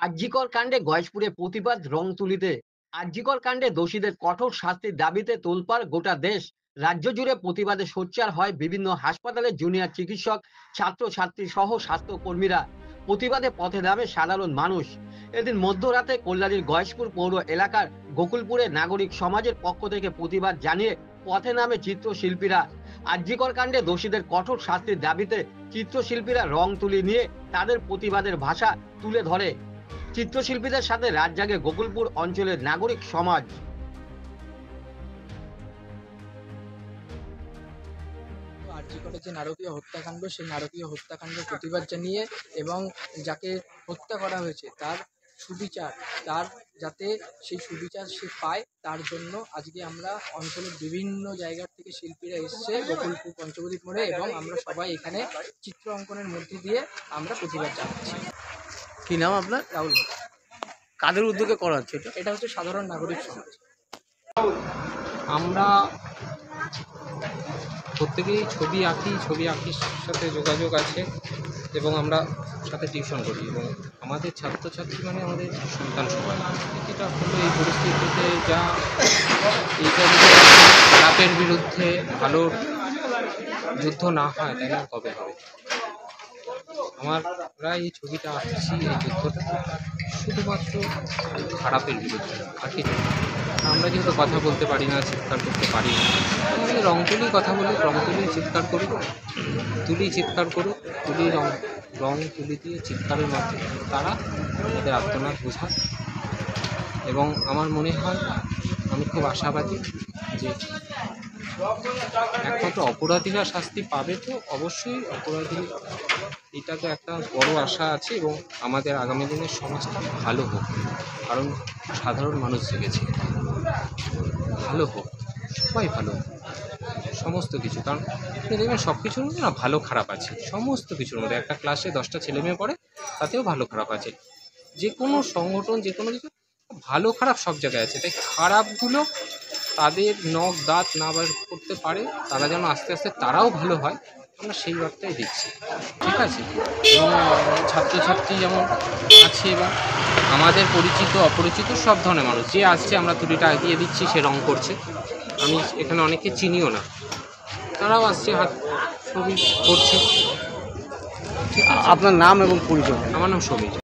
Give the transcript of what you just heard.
আরজিকর কাণ্ডে গয়েশপুরে প্রতিবাদ রংতুলিতে। আরজিকর কাণ্ডে দোষীদের কঠোর শাস্তির দাবিতে তোলপাড় গোটা দেশ। রাজ্য জুড়ে প্রতিবাদে সোচ্চার হয় বিভিন্ন হাসপাতালে জুনিয়র চিকিৎসক, ছাত্রছাত্রী সহ স্বাস্থ্যকর্মীরা। প্রতিবাদে পথে নামে সাধারণ মানুষ। এদিন মধ্যরাতে কল্যাণীর গয়েশপুর পৌর এলাকার গোকুলপুরে নাগরিক সমাজের পক্ষ থেকে প্রতিবাদ জানিয়ে পথে নামে চিত্রশিল্পীরা। আরজিকর কাণ্ডে দোষীদের কঠোর শাস্তির দাবিতে চিত্রশিল্পীরা রং তুলি নিয়ে তাদের প্রতিবাদের ভাষা তুলে ধরে। চিত্রশিল্পীদের সাথে রাত জাগে গোকুলপুর অঞ্চলের নাগরিক সমাজ। আরজিকরের যে নারকীয় হত্যাকাণ্ড, সেই নারকীয় হত্যাকাণ্ডের প্রতিবাদ জানিয়ে এবং যাকে হত্যা করা হয়েছে তার সুবিচার, তার যাতে সেই সুবিচার সে পায়, তার জন্য আজকে আমরা অঞ্চলের বিভিন্ন জায়গার থেকে শিল্পীরা এসছে গোকুলপুর পঞ্চবদ্বীপ মোড়ে, এবং আমরা সবাই এখানে চিত্র অঙ্কনের মধ্যে দিয়ে আমরা প্রতিবাদ জানাচ্ছি। কি নাম আপনার? রাহুল, কাদের উদ্যোগে করা হচ্ছে এটা? এটা হচ্ছে সাধারণ নাগরিক সমাজ। আমরা প্রত্যেকেই ছবি আঁকি, ছবি আঁকির সাথে যোগাযোগ আছে এবং আমরা সাথে টিউশন করি, এবং আমাদের ছাত্রছাত্রী মানে আমাদের সন্তান সবাই। যেটা হলো এই পরিস্থিতিতে যা, এইটা যদি খারাপের বিরুদ্ধে ভালোর যুদ্ধ না হয় তাহলে আর কবে হবে? আমরা এই ছবিটা আঁকছি, এই যুদ্ধটা শুধুমাত্র খারাপের বিরুদ্ধে। আর কিছু আমরা যেহেতু কথা বলতে পারি না, চিৎকার করতে পারি না, তাহলে রং তুলি কথা বলি, রং তুলি চিৎকার করি, তুলি চিৎকার করুক, তুলি রং তুলি দিয়ে চিৎকারের মাধ্যমে তারা তাদের আত্মনাদ বোঝায়। এবং আমার মনে হয়, আমি খুব আশাবাদী যে একমাত্র অপরাধীরা শাস্তি পাবে, তো অবশ্যই অপরাধী, এটা তো একটা বড় আশা আছে। এবং আমাদের আগামী দিনের সমাজটা ভালো হোক, কারণ সাধারণ মানুষ জেগেছে, ভালো হোক, সবাই ভালো হোক, সমস্ত কিছু। কারণ আপনি দেখবেন সব কিছুর মধ্যে না ভালো খারাপ আছে, সমস্ত কিছুর মধ্যে। একটা ক্লাসে 10টা ছেলেমেয়ে পড়ে, তাতেও ভালো খারাপ আছে। যে কোনো সংগঠন, যে কোনো কিছু ভালো খারাপ সব জায়গায় আছে। তাই খারাপগুলো তাদের নখ দাঁত না বার করতে পারে, তারা যেন আস্তে আস্তে তারাও ভালো হয়, আমরা সেই বার্তাই দিচ্ছি, ঠিক আছে? এবং ছাত্রছাত্রী যেমন আছে, এবং আমাদের পরিচিত অপরিচিত সব ধরনের মানুষ যে আসছে, আমরা তুলিটা এগিয়ে দিচ্ছি, সে রং করছে। আমি এখানে অনেকে চিনিও না, তারাও আসছে, হাত ছবি করছে। আপনার নাম এবং পরিচয়? আমার নাম সমীর।